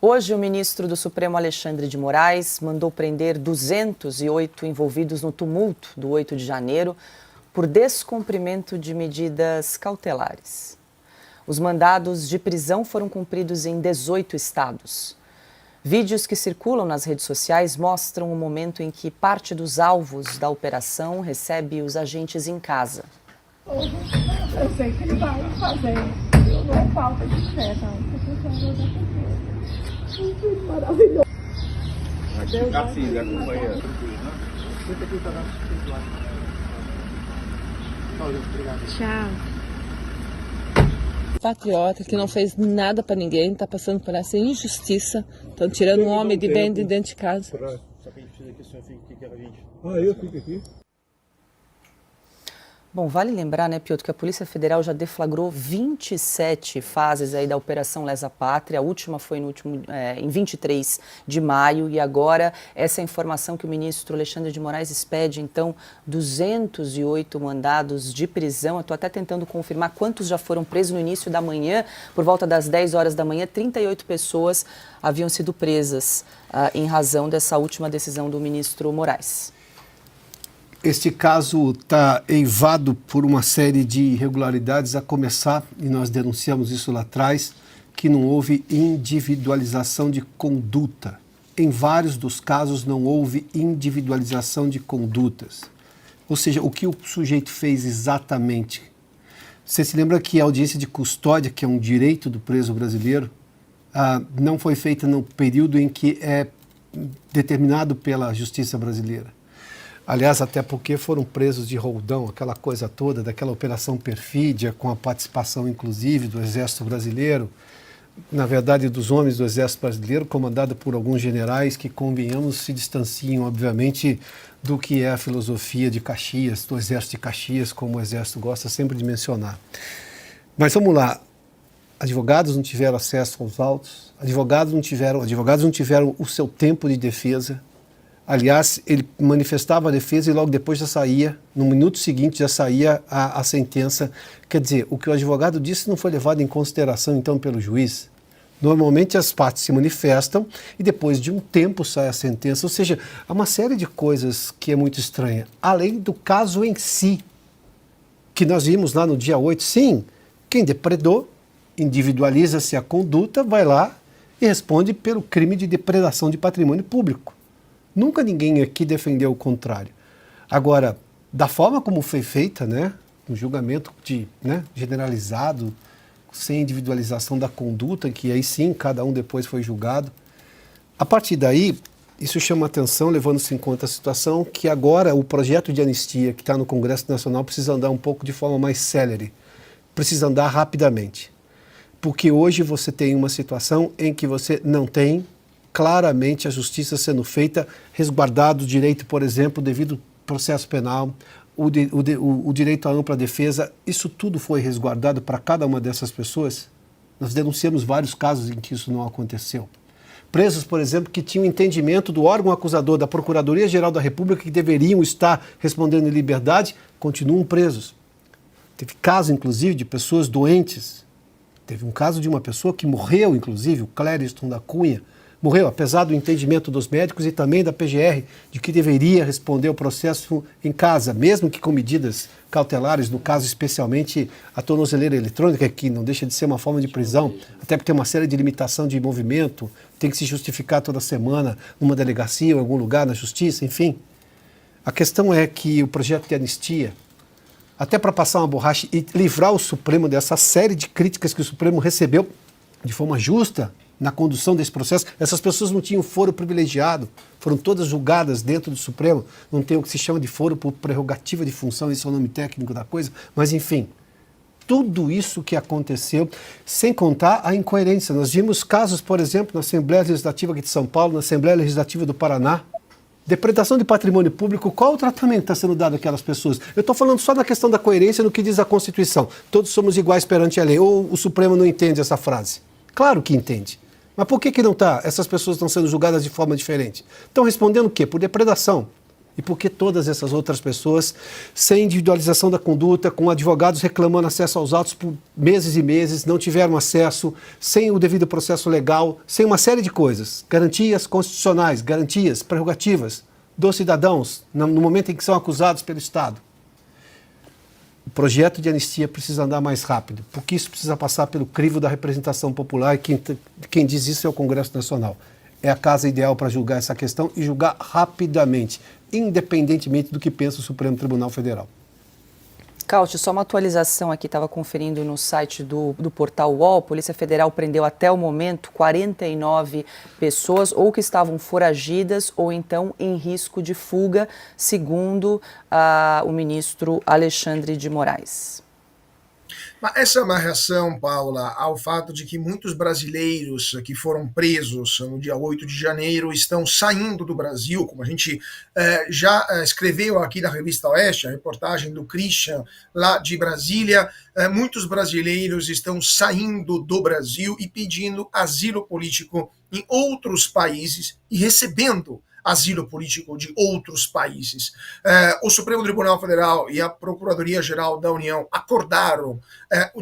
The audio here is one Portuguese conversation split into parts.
Hoje, o ministro do Supremo, Alexandre de Moraes, mandou prender 208 envolvidos no tumulto do 8 de janeiro por descumprimento de medidas cautelares. Os mandados de prisão foram cumpridos em 18 estados. Vídeos que circulam nas redes sociais mostram o momento em que parte dos alvos da operação recebe os agentes em casa. Eu sei que ele vai fazer. Não é falta de fé, não. Maravilhoso. Assim, da companheira. Tchau. Patriota que não fez nada pra ninguém, tá passando por essa injustiça. Estão tirando um homem de bem de dentro de casa. Só que a gente precisa que o senhor fique aqui com a gente. Ah, eu fico aqui? Bom, vale lembrar, né, Piotr, que a Polícia Federal já deflagrou 27 fases aí da Operação Lesa Pátria. A última foi em 23 de maio e agora essa informação que o ministro Alexandre de Moraes expede, então, 208 mandados de prisão. Eu estou até tentando confirmar quantos já foram presos no início da manhã. Por volta das 10 horas da manhã, 38 pessoas haviam sido presas em razão dessa última decisão do ministro Moraes. Este caso está eivado por uma série de irregularidades, a começar, e nós denunciamos isso lá atrás, que não houve individualização de conduta. Em vários dos casos não houve individualização de condutas. Ou seja, o que o sujeito fez exatamente. Você se lembra que a audiência de custódia, que é um direito do preso brasileiro, não foi feita no período em que é determinado pela justiça brasileira. Aliás, até porque foram presos de roldão, aquela coisa toda, daquela operação perfídia, com a participação, inclusive, do Exército Brasileiro, na verdade, dos homens do Exército Brasileiro, comandado por alguns generais que, convenhamos, se distanciam, obviamente, do que é a filosofia de Caxias, do Exército de Caxias, como o Exército gosta sempre de mencionar. Mas vamos lá, advogados não tiveram acesso aos autos, advogados não tiveram o seu tempo de defesa. Aliás, ele manifestava a defesa e logo depois já saía, no minuto seguinte já saía a sentença. Quer dizer, o que o advogado disse não foi levado em consideração então pelo juiz. Normalmente as partes se manifestam e depois de um tempo sai a sentença. Ou seja, há uma série de coisas que é muito estranha. Além do caso em si, que nós vimos lá no dia 8, sim, quem depredou, individualiza-se a conduta, vai lá e responde pelo crime de depredação de patrimônio público. Nunca ninguém aqui defendeu o contrário. Agora, da forma como foi feita, né, um julgamento generalizado, sem individualização da conduta, que aí sim, cada um depois foi julgado. A partir daí, isso chama atenção, levando-se em conta a situação, que agora o projeto de anistia que está no Congresso Nacional precisa andar um pouco de forma mais célere, precisa andar rapidamente. Porque hoje você tem uma situação em que você não tem claramente a justiça sendo feita, resguardado o direito, por exemplo, devido ao processo penal, o direito à ampla defesa, isso tudo foi resguardado para cada uma dessas pessoas. Nós denunciamos vários casos em que isso não aconteceu. Presos, por exemplo, que tinham entendimento do órgão acusador, da Procuradoria-Geral da República, que deveriam estar respondendo em liberdade, continuam presos. Teve caso, inclusive, de pessoas doentes. Teve um caso de uma pessoa que morreu, inclusive, o Clériston da Cunha, morreu, apesar do entendimento dos médicos e também da PGR, de que deveria responder o processo em casa, mesmo que com medidas cautelares, no caso especialmente a tornozeleira eletrônica, que não deixa de ser uma forma de prisão, até porque tem uma série de limitação de movimento, tem que se justificar toda semana numa delegacia ou em algum lugar, na justiça, enfim. A questão é que o projeto de anistia, até para passar uma borracha e livrar o Supremo dessa série de críticas que o Supremo recebeu de forma justa, na condução desse processo, essas pessoas não tinham foro privilegiado, foram todas julgadas dentro do Supremo, não tem o que se chama de foro por prerrogativa de função, esse é o nome técnico da coisa, mas enfim, tudo isso que aconteceu, sem contar a incoerência. Nós vimos casos, por exemplo, na Assembleia Legislativa aqui de São Paulo, na Assembleia Legislativa do Paraná, depredação de patrimônio público, qual o tratamento está sendo dado àquelas pessoas? Eu estou falando só da questão da coerência no que diz a Constituição, todos somos iguais perante a lei, ou o Supremo não entende essa frase? Claro que entende. Mas por que não está? Essas pessoas estão sendo julgadas de forma diferente. Estão respondendo o quê? Por depredação. E por que todas essas outras pessoas, sem individualização da conduta, com advogados reclamando acesso aos autos por meses e meses, não tiveram acesso, sem o devido processo legal, sem uma série de coisas, garantias constitucionais, garantias, prerrogativas dos cidadãos, no momento em que são acusados pelo Estado? O projeto de anistia precisa andar mais rápido, porque isso precisa passar pelo crivo da representação popular, e quem diz isso é o Congresso Nacional. É a casa ideal para julgar essa questão e julgar rapidamente, independentemente do que pensa o Supremo Tribunal Federal. Cauti, só uma atualização aqui, estava conferindo no site do portal UOL, a Polícia Federal prendeu até o momento 49 pessoas, ou que estavam foragidas, ou então em risco de fuga, segundo o ministro Alexandre de Moraes. Mas essa é uma reação, Paula, ao fato de que muitos brasileiros que foram presos no dia 8 de janeiro estão saindo do Brasil, como a gente já escreveu aqui na Revista Oeste, a reportagem do Christian, lá de Brasília. Muitos brasileiros estão saindo do Brasil e pedindo asilo político em outros países e recebendo asilo político de outros países. O Supremo Tribunal Federal e a Procuradoria-Geral da União acordaram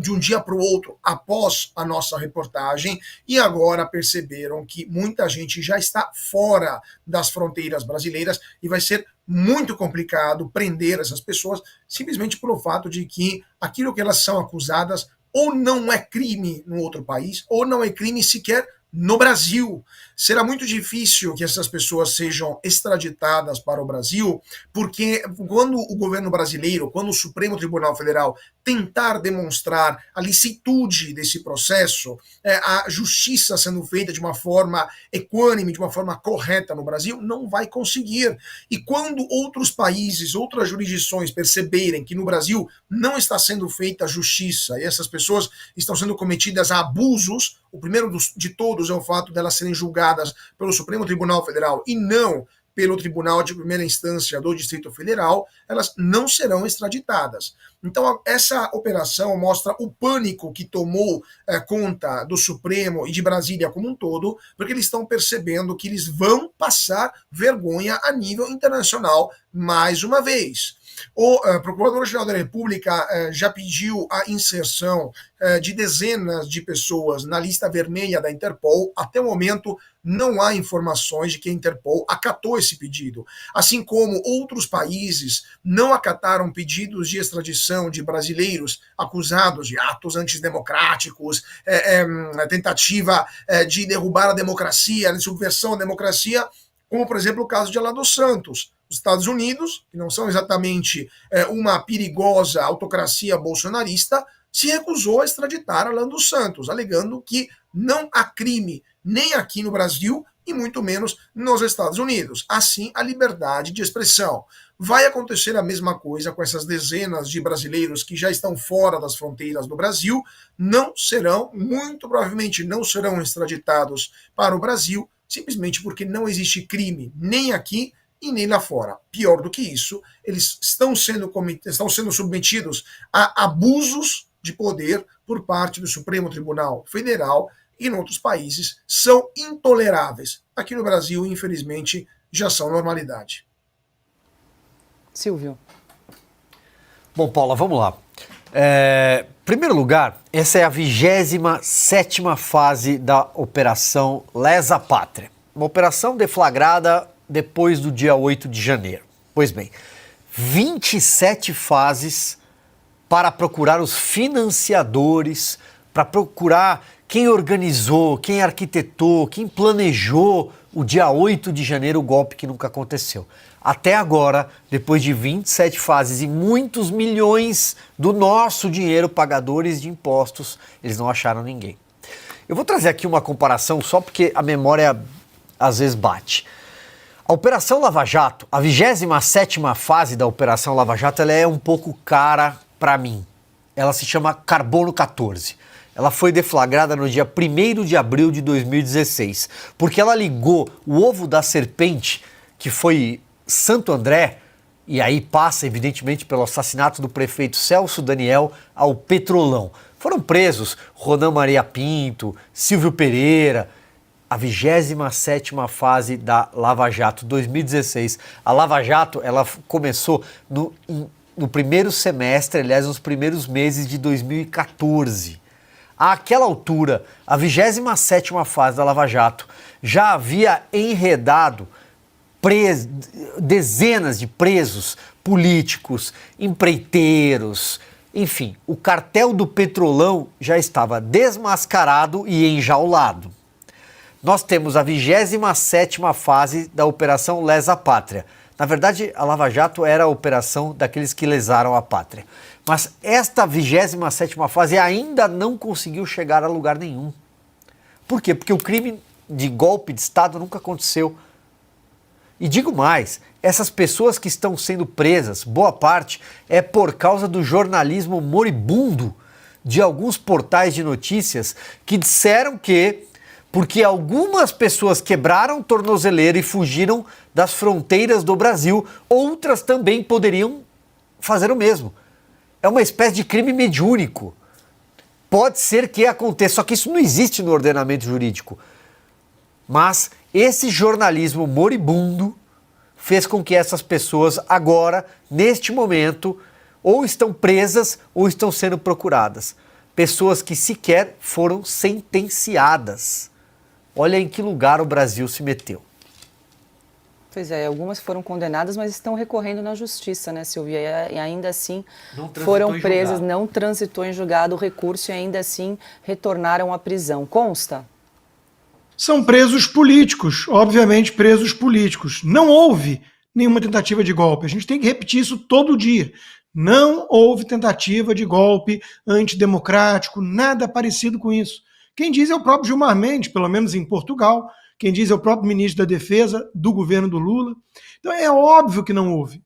de um dia para o outro após a nossa reportagem e agora perceberam que muita gente já está fora das fronteiras brasileiras e vai ser muito complicado prender essas pessoas simplesmente pelo fato de que aquilo que elas são acusadas ou não é crime no outro país ou não é crime sequer no Brasil. Será muito difícil que essas pessoas sejam extraditadas para o Brasil, porque quando o governo brasileiro, quando o Supremo Tribunal Federal tentar demonstrar a licitude desse processo, a justiça sendo feita de uma forma equânime, de uma forma correta no Brasil, não vai conseguir. E quando outros países, outras jurisdições perceberem que no Brasil não está sendo feita justiça e essas pessoas estão sendo cometidas a abusos, o primeiro de todos é o fato delas serem julgadas pelo Supremo Tribunal Federal e não pelo Tribunal de Primeira Instância do Distrito Federal, elas não serão extraditadas. Então, essa operação mostra o pânico que tomou conta do Supremo e de Brasília como um todo, porque eles estão percebendo que eles vão passar vergonha a nível internacional mais uma vez. O Procurador-Geral da República já pediu a inserção de dezenas de pessoas na lista vermelha da Interpol. Até o momento, não há informações de que a Interpol acatou esse pedido. Assim como outros países não acataram pedidos de extradição de brasileiros acusados de atos antidemocráticos, tentativa de derrubar a democracia, de subversão à democracia, como, por exemplo, o caso de Alan dos Santos. Os Estados Unidos, que não são exatamente uma perigosa autocracia bolsonarista, se recusou a extraditar Alan dos Santos, alegando que não há crime nem aqui no Brasil e muito menos nos Estados Unidos. Assim, a liberdade de expressão. Vai acontecer a mesma coisa com essas dezenas de brasileiros que já estão fora das fronteiras do Brasil, não serão, muito provavelmente não serão extraditados para o Brasil, simplesmente porque não existe crime nem aqui e nem lá fora. Pior do que isso, eles estão sendo submetidos a abusos de poder por parte do Supremo Tribunal Federal e em outros países são intoleráveis. Aqui no Brasil, infelizmente, já são normalidade. Silvio. Bom, Paula, vamos lá. Em primeiro lugar, essa é a 27ª fase da Operação Lesa Pátria. Uma operação deflagrada depois do dia 8 de janeiro. Pois bem, 27 fases para procurar os financiadores, para procurar quem organizou, quem arquitetou, quem planejou o dia 8 de janeiro, o golpe que nunca aconteceu. Até agora, depois de 27 fases e muitos milhões do nosso dinheiro, pagadores de impostos, eles não acharam ninguém. Eu vou trazer aqui uma comparação só porque a memória às vezes bate. A Operação Lava Jato, a 27ª fase da Operação Lava Jato, ela é um pouco cara para mim. Ela se chama Carbono 14. Ela foi deflagrada no dia 1º de abril de 2016, porque ela ligou o ovo da serpente, que foi Santo André, e aí passa evidentemente pelo assassinato do prefeito Celso Daniel, ao Petrolão. Foram presos Ronan Maria Pinto, Silvio Pereira. a 27ª fase da Lava Jato 2016. A Lava Jato, ela começou no primeiro semestre, aliás, nos primeiros meses de 2014. Àquela altura, a 27ª fase da Lava Jato já havia enredado dezenas de presos políticos, empreiteiros, enfim, o cartel do Petrolão já estava desmascarado e enjaulado. Nós temos a 27ª fase da Operação Lesa Pátria. Na verdade, a Lava Jato era a operação daqueles que lesaram a pátria. Mas esta 27ª fase ainda não conseguiu chegar a lugar nenhum. Por quê? Porque o crime de golpe de Estado nunca aconteceu. E digo mais, essas pessoas que estão sendo presas, boa parte, é por causa do jornalismo moribundo de alguns portais de notícias que disseram que, porque algumas pessoas quebraram tornozeleira e fugiram das fronteiras do Brasil, outras também poderiam fazer o mesmo. É uma espécie de crime mediúnico. Pode ser que aconteça, só que isso não existe no ordenamento jurídico. Mas esse jornalismo moribundo fez com que essas pessoas agora, neste momento, ou estão presas ou estão sendo procuradas. Pessoas que sequer foram sentenciadas. Olha em que lugar o Brasil se meteu. Pois é, algumas foram condenadas, mas estão recorrendo na justiça, né, Silvia? E ainda assim foram presas, não transitou em julgado o recurso e ainda assim retornaram à prisão. Consta? São presos políticos, obviamente presos políticos. Não houve nenhuma tentativa de golpe. A gente tem que repetir isso todo dia. Não houve tentativa de golpe antidemocrático, nada parecido com isso. Quem diz é o próprio Gilmar Mendes, pelo menos em Portugal. Quem diz é o próprio ministro da Defesa do governo do Lula. Então é óbvio que não houve.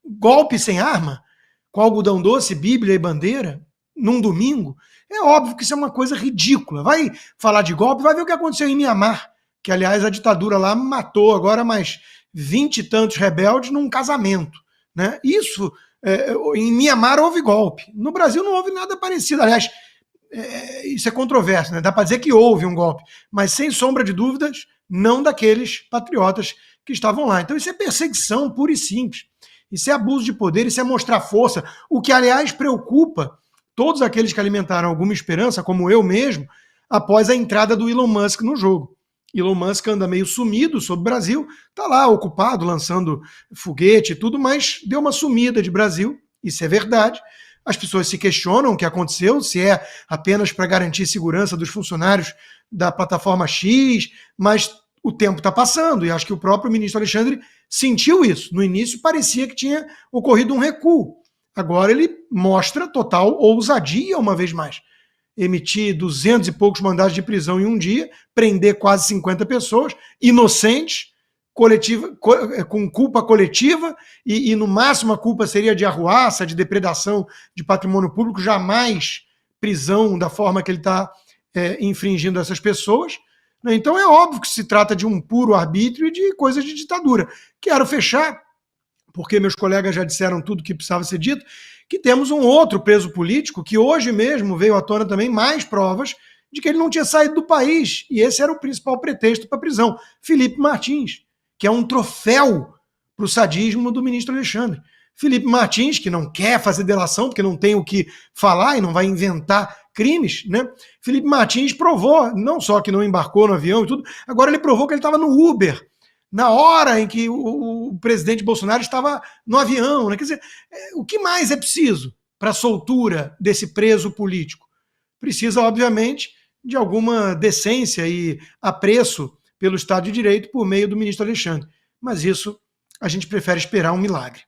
Golpe sem arma, com algodão doce, Bíblia e bandeira, num domingo, é óbvio que isso é uma coisa ridícula. Vai falar de golpe, vai ver o que aconteceu em Mianmar, que aliás a ditadura lá matou agora mais 20 e tantos rebeldes num casamento, né? Isso, em Mianmar houve golpe. No Brasil não houve nada parecido. Aliás, isso é controverso, né? Dá para dizer que houve um golpe, mas sem sombra de dúvidas, não daqueles patriotas que estavam lá. Então isso é perseguição pura e simples. Isso é abuso de poder, isso é mostrar força, o que aliás preocupa todos aqueles que alimentaram alguma esperança, como eu mesmo, após a entrada do Elon Musk no jogo. Elon Musk anda meio sumido sobre o Brasil, está lá ocupado, lançando foguete e tudo, mas deu uma sumida de Brasil, isso é verdade. As pessoas se questionam o que aconteceu, se é apenas para garantir segurança dos funcionários da plataforma X, mas o tempo está passando e acho que o próprio ministro Alexandre sentiu isso. No início parecia que tinha ocorrido um recuo. Agora ele mostra total ousadia uma vez mais. Emitir 200 e poucos mandados de prisão em um dia, prender quase 50 pessoas, inocentes, com culpa coletiva, e no máximo a culpa seria de arruaça, de depredação de patrimônio público, jamais prisão da forma que ele está infringindo essas pessoas. Então é óbvio que se trata de um puro arbítrio e de coisas de ditadura. Quero fechar, porque meus colegas já disseram tudo que precisava ser dito, que temos um outro preso político que hoje mesmo veio à tona também mais provas de que ele não tinha saído do país, e esse era o principal pretexto para a prisão, Felipe Martins, que é um troféu para o sadismo do ministro Alexandre. Felipe Martins, que não quer fazer delação, porque não tem o que falar e não vai inventar crimes, né? Felipe Martins provou, não só que não embarcou no avião e tudo, agora ele provou que ele estava no Uber, na hora em que o presidente Bolsonaro estava no avião, né? Quer dizer, o que mais é preciso para a soltura desse preso político? Precisa, obviamente, de alguma decência e apreço pelo Estado de Direito por meio do ministro Alexandre. Mas isso a gente prefere esperar um milagre.